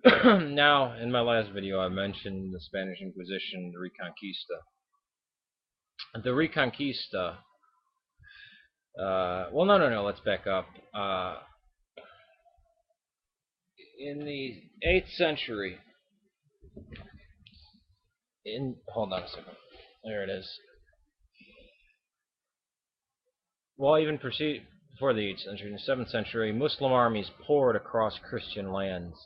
Now, in my last video, I mentioned the Spanish Inquisition, the Reconquista. The Reconquista. Well, no. Let's back up. In the 8th century, hold on a second. There it is. Well, even before the 8th century, in the 7th century, Muslim armies poured across Christian lands.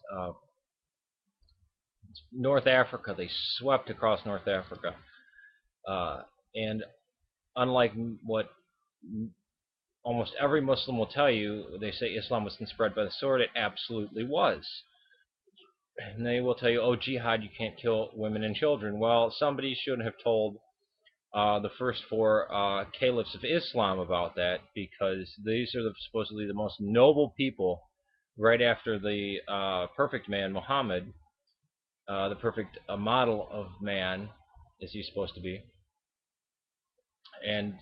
North Africa, they swept across North Africa. And unlike what almost every Muslim will tell you, they say Islam wasn't spread by the sword. It absolutely was. And they will tell you, oh, jihad, you can't kill women and children. Well, somebody should have told the first four caliphs of Islam about that, because these are supposedly the most noble people right after the perfect man, Muhammad, the perfect model of man, as he's supposed to be. And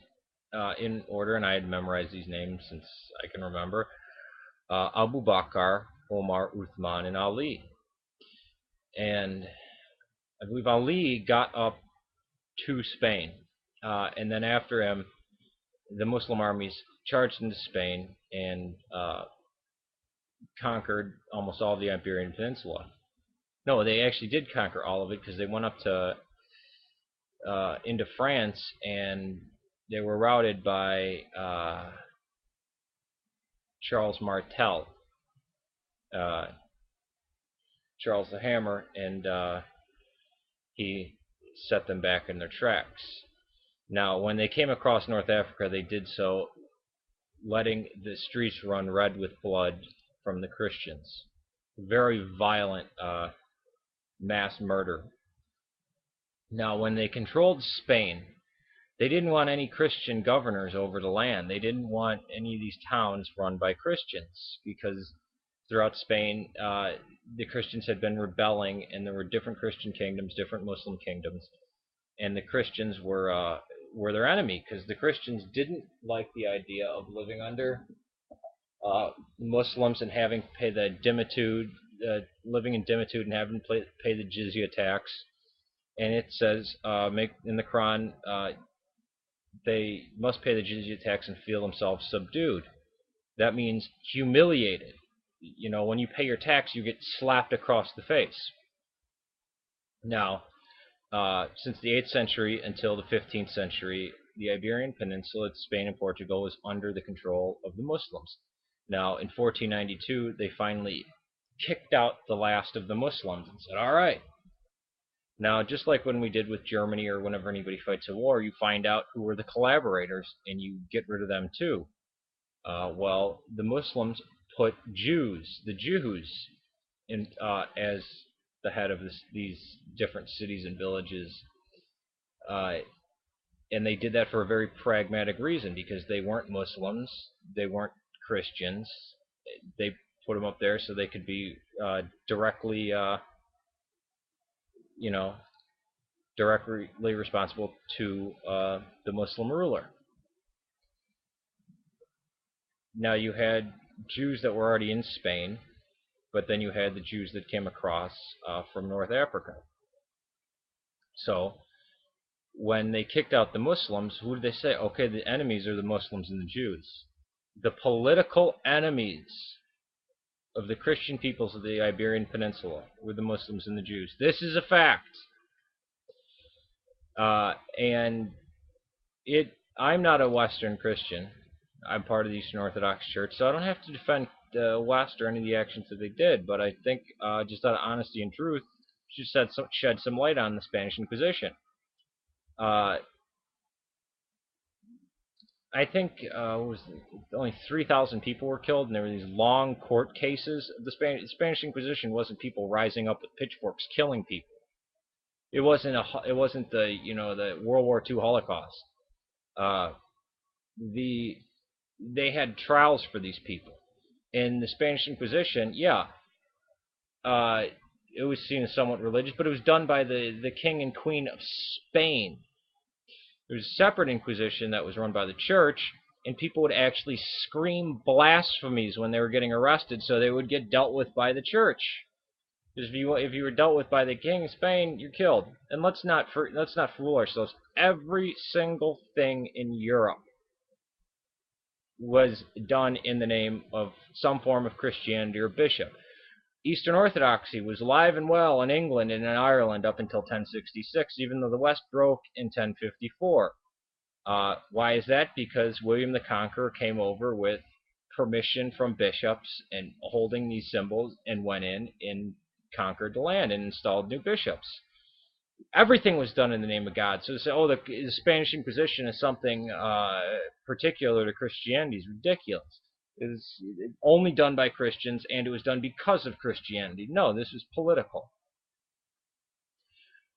in order, and I had memorized these names since I can remember, Abu Bakr, Omar, Uthman, and Ali. And I believe Ali got up to Spain. And then after him, the Muslim armies charged into Spain and conquered almost all of the Iberian Peninsula. No, they actually did conquer all of it, because they went up to into France, and they were routed by Charles Martel, Charles the Hammer, and he set them back in their tracks. Now, when they came across North Africa, they did so letting the streets run red with blood from the Christians. Very violent mass murder. Now, when they controlled Spain, they didn't want any Christian governors over the land. They didn't want any of these towns run by Christians, because throughout Spain, the Christians had been rebelling, and there were different Christian kingdoms, different Muslim kingdoms, and the Christians were their enemy, because the Christians didn't like the idea of living under Muslims and having to pay the dimitude, living in dimitude and having to pay the jizya tax. And it says in the Quran, they must pay the jizya tax and feel themselves subdued. That means humiliated. You know, when you pay your tax, you get slapped across the face. Now, since the 8th century until the 15th century, the Iberian Peninsula, Spain and Portugal, was under the control of the Muslims. Now, in 1492, they finally kicked out the last of the Muslims and said, all right. Now, just like when we did with Germany, or whenever anybody fights a war, you find out who were the collaborators and you get rid of them too. Well, the Muslims put the Jews, as the head of these different cities and villages, and they did that for a very pragmatic reason, because they weren't Muslims, they weren't Christians. They put them up there so they could be directly, directly responsible to the Muslim ruler. Now, you had Jews that were already in Spain, but then you had the Jews that came across from North Africa. So when they kicked out the Muslims, who did they say? Okay, the enemies are the Muslims and the Jews. The political enemies of the Christian peoples of the Iberian Peninsula were the Muslims and the Jews. This is a fact. And I'm not a Western Christian. I'm part of the Eastern Orthodox Church, so I don't have to defend the West or any of the actions that they did. But I think, just out of honesty and truth, should shed some light on the Spanish Inquisition. I think only 3,000 people were killed, and there were these long court cases. The Spanish Inquisition wasn't people rising up with pitchforks killing people. It wasn't the the World War II Holocaust. They had trials for these people. In the Spanish Inquisition, yeah, it was seen as somewhat religious, but it was done by the king and queen of Spain. There was a separate Inquisition that was run by the church, and people would actually scream blasphemies when they were getting arrested, so they would get dealt with by the church. Because if you were dealt with by the king of Spain, you're killed. And let's not fool ourselves. Every single thing in Europe was done in the name of some form of Christianity or bishop. Eastern Orthodoxy was alive and well in England and in Ireland up until 1066, even though the West broke in 1054. Why is that? Because William the Conqueror came over with permission from bishops and holding these symbols and went in and conquered the land and installed new bishops. Everything was done in the name of God. So to say, oh, the Spanish Inquisition is something particular to Christianity is ridiculous. It was only done by Christians, and it was done because of Christianity. No, this was political.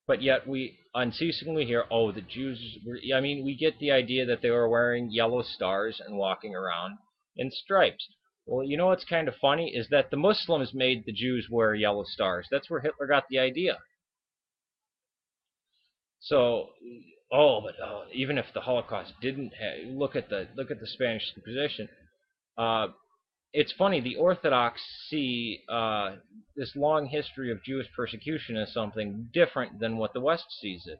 But yet we unceasingly hear, oh, the Jews were, I mean, we get the idea that they were wearing yellow stars and walking around in stripes. Well, you know what's kind of funny is that the Muslims made the Jews wear yellow stars. That's where Hitler got the idea. So, but even if the Holocaust didn't look at the Spanish Inquisition, it's funny. The Orthodox see this long history of Jewish persecution as something different than what the West sees it.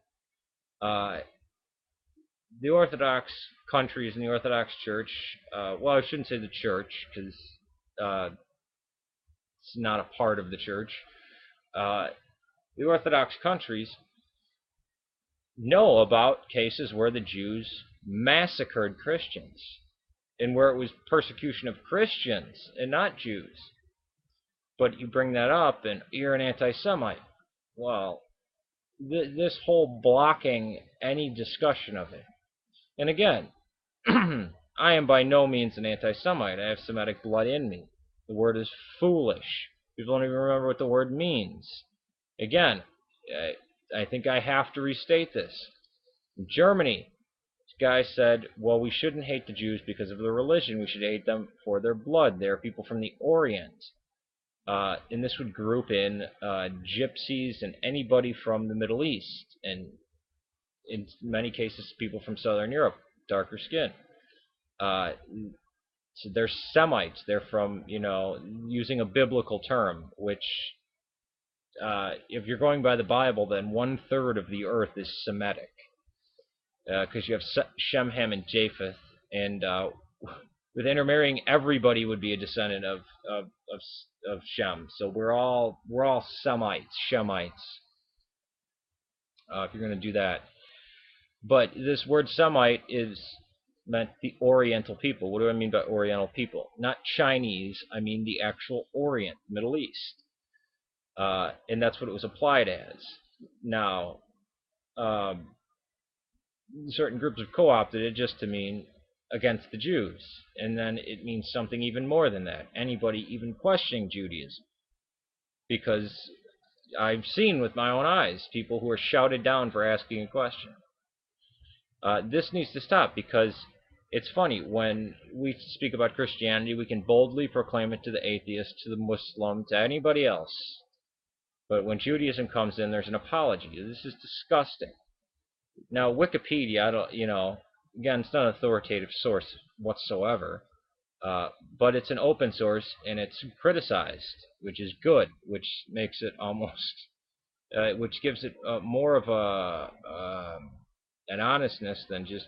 The Orthodox countries and the Orthodox Church, well, I shouldn't say the Church because it's not a part of the Church. The Orthodox countries know about cases where the Jews massacred Christians and where it was persecution of Christians and not Jews. But you bring that up and you're an anti-Semite. Well, this whole blocking any discussion of it. And again, I am by no means an anti-Semite. I have Semitic blood in me. The word is foolish. People don't even remember what the word means. Again, I think I have to restate this. In Germany, this guy said, well, we shouldn't hate the Jews because of their religion. We should hate them for their blood. They're people from the Orient. And this would group in gypsies and anybody from the Middle East. And in many cases, people from Southern Europe, darker skin. So they're Semites. They're from, using a biblical term, which if you're going by the Bible, then 1/3 of the earth is Semitic. Because you have Shem, Ham, and Japheth, and with intermarrying, everybody would be a descendant of Shem. So we're all Semites, Shemites. If you're going to do that, but this word Semite meant the Oriental people. What do I mean by Oriental people? Not Chinese. I mean the actual Orient, Middle East. And that's what it was applied as. Now, certain groups have co-opted it just to mean against the Jews. And then it means something even more than that. Anybody even questioning Judaism. Because I've seen with my own eyes people who are shouted down for asking a question. This needs to stop because it's funny. When we speak about Christianity, we can boldly proclaim it to the atheist, to the Muslim, to anybody else. But when Judaism comes in, there's an apology. This is disgusting. Now, Wikipedia, again, it's not an authoritative source whatsoever, but it's an open source and it's criticized, which is good, which makes it almost, which gives it more of an honestness than just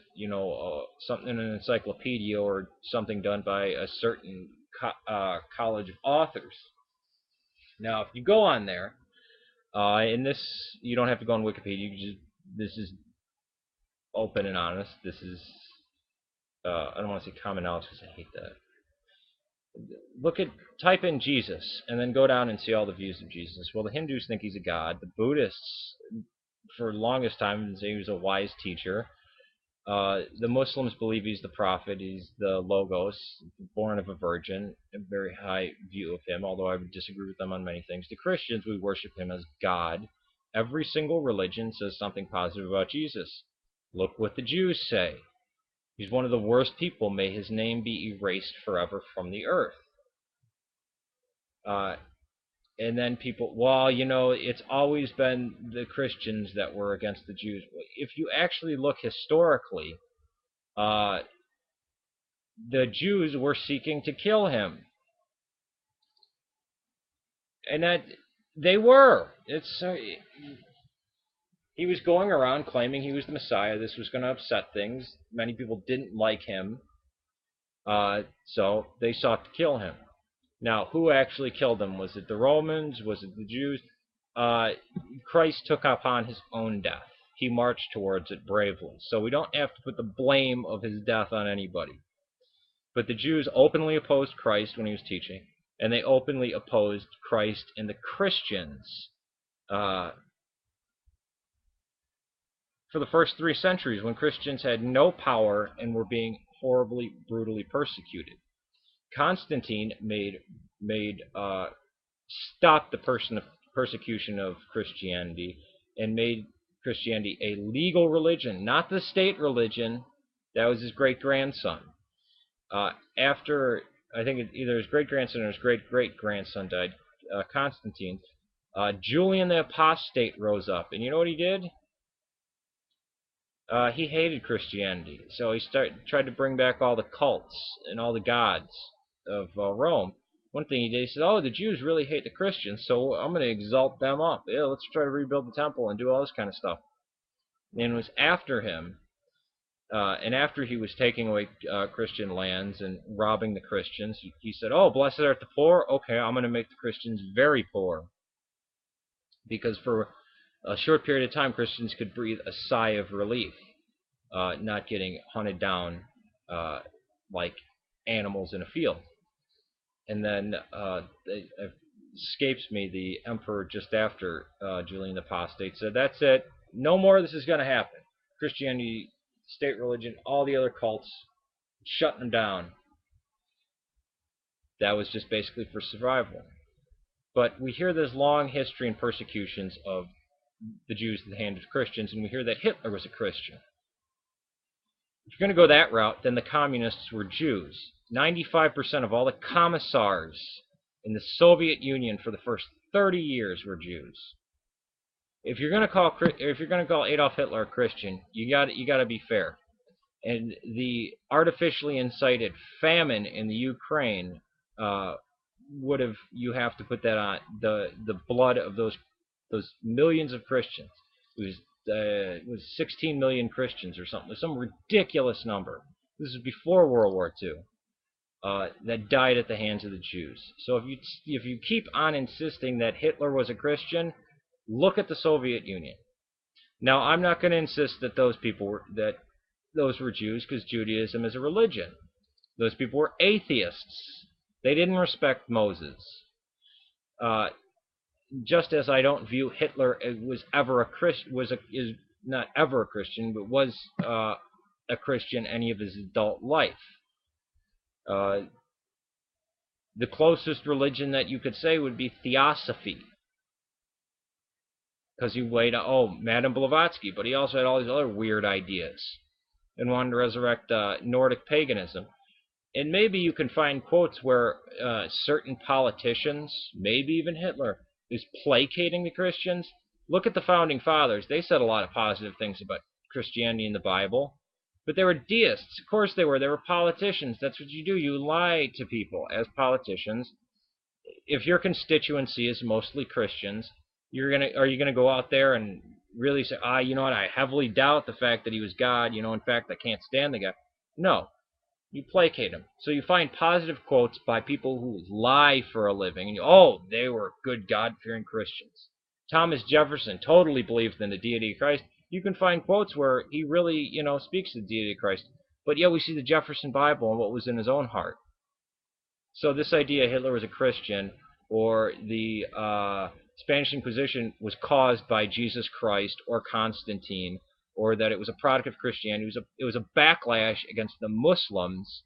something in an encyclopedia or something done by a certain college of authors. Now, if you go on there, in this, you don't have to go on Wikipedia. This is open and honest. This is, I don't want to say common knowledge because I hate that. Type in Jesus, and then go down and see all the views of Jesus. Well, the Hindus think he's a god. The Buddhists, for the longest time, say he was a wise teacher. The Muslims believe he's the prophet. He's the Logos, born of a virgin. A very high view of him, although I would disagree with them on many things. The Christians, we worship him as God. Every single religion says something positive about Jesus. Look what the Jews say. He's one of the worst people. May his name be erased forever from the earth. And then people, well, it's always been the Christians that were against the Jews. If you actually look historically, the Jews were seeking to kill him. And that, They were. He was going around claiming he was the Messiah. This was going to upset things. Many people didn't like him, so they sought to kill him. Now, who actually killed him? Was it the Romans? Was it the Jews? Christ took upon his own death. He marched towards it bravely. So we don't have to put the blame of his death on anybody. But the Jews openly opposed Christ when he was teaching, and they openly opposed Christ and the Christians for the first 3 centuries, when Christians had no power and were being horribly, brutally persecuted. Constantine stopped the persecution of Christianity and made Christianity a legal religion, not the state religion. That was his great-grandson. After, I think either his great-grandson or his great-great-grandson died, Constantine, Julian the Apostate rose up. And you know what he did? He hated Christianity. So he tried to bring back all the cults and all the gods of Rome. One thing he did, he said, oh, the Jews really hate the Christians, so I'm going to exalt them up. Yeah, let's try to rebuild the temple and do all this kind of stuff. And it was after him, and after he was taking away Christian lands and robbing the Christians, he said, oh, blessed art the poor. Okay, I'm going to make the Christians very poor. Because for a short period of time, Christians could breathe a sigh of relief, not getting hunted down like animals in a field. And then it escapes me, the emperor just after Julian the Apostate said, that's it, no more of this is going to happen. Christianity, state religion, all the other cults, shutting them down. That was just basically for survival. But we hear this long history and persecutions of the Jews at the hand of Christians, and we hear that Hitler was a Christian. If you're going to go that route, then the communists were Jews. 95% of all the commissars in the Soviet Union for the first 30 years were Jews. If you're going to call Adolf Hitler a Christian, you got to be fair. And the artificially incited famine in the Ukraine you have to put that on the blood of those millions of Christians. It was 16 million Christians or something. Some ridiculous number. This is before World War II. That died at the hands of the Jews. So if you keep on insisting that Hitler was a Christian, look at the Soviet Union. Now, I'm not going to insist that those were Jews, because Judaism is a religion. Those people were atheists. They didn't respect Moses. Just as I don't view Hitler was ever a Christian, is not ever a Christian, but was a Christian any of his adult life. The closest religion that you could say would be Theosophy, because he weighed Madame Blavatsky, but he also had all these other weird ideas and wanted to resurrect Nordic paganism. And maybe you can find quotes where certain politicians, maybe even Hitler, is placating the Christians. Look at the founding fathers. They said a lot of positive things about Christianity in the Bible. But they were deists. Of course they were. They were politicians. That's what you do. You lie to people as politicians. If your constituency is mostly Christians, are you gonna go out there and really say, you know what, I heavily doubt the fact that he was God. In fact, I can't stand the guy. No. You placate them. So you find positive quotes by people who lie for a living. And they were good God-fearing Christians. Thomas Jefferson totally believed in the deity of Christ. You can find quotes where he really, speaks to the deity of Christ. But yet we see the Jefferson Bible and what was in his own heart. So this idea Hitler was a Christian, or the Spanish Inquisition was caused by Jesus Christ or Constantine, or that it was a product of Christianity. It was a backlash against the Muslims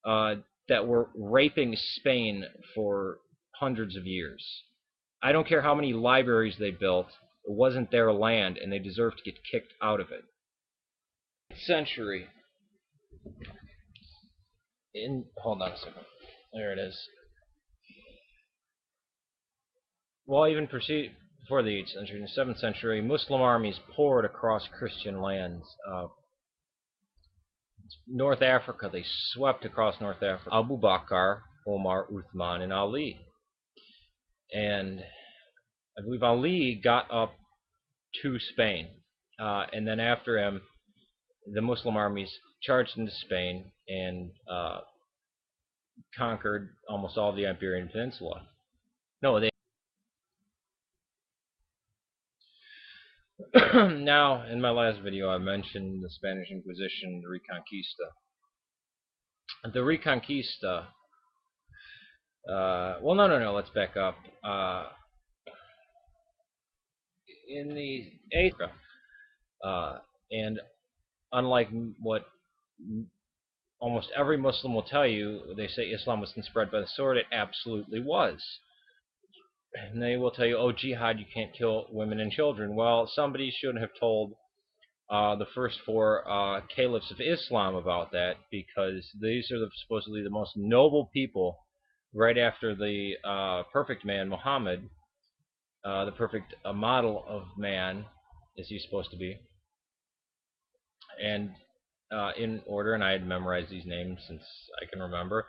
that were raping Spain for hundreds of years. I don't care how many libraries they built. It wasn't their land, and they deserved to get kicked out of it. Century. Hold on a second. There it is. Well, even before the 8th century, in the 7th century, Muslim armies poured across Christian lands. North Africa, they swept across North Africa. Abu Bakr, Omar, Uthman, and Ali. And I believe Ali got up to Spain, and then after him, the Muslim armies charged into Spain and conquered almost all of the Iberian Peninsula. No, they now, in my last video, I mentioned the Spanish Inquisition, the Reconquista. The Reconquista. Well, no. Let's back up. In the 8th, and unlike what almost every Muslim will tell you, they say Islam wasn't spread by the sword. It absolutely was. And they will tell you, oh, jihad, you can't kill women and children. Well, somebody should have told the first four caliphs of Islam about that, because these are supposedly the most noble people right after the perfect man, Muhammad, the perfect model of man, as he's supposed to be. And in order, and I had memorized these names since I can remember,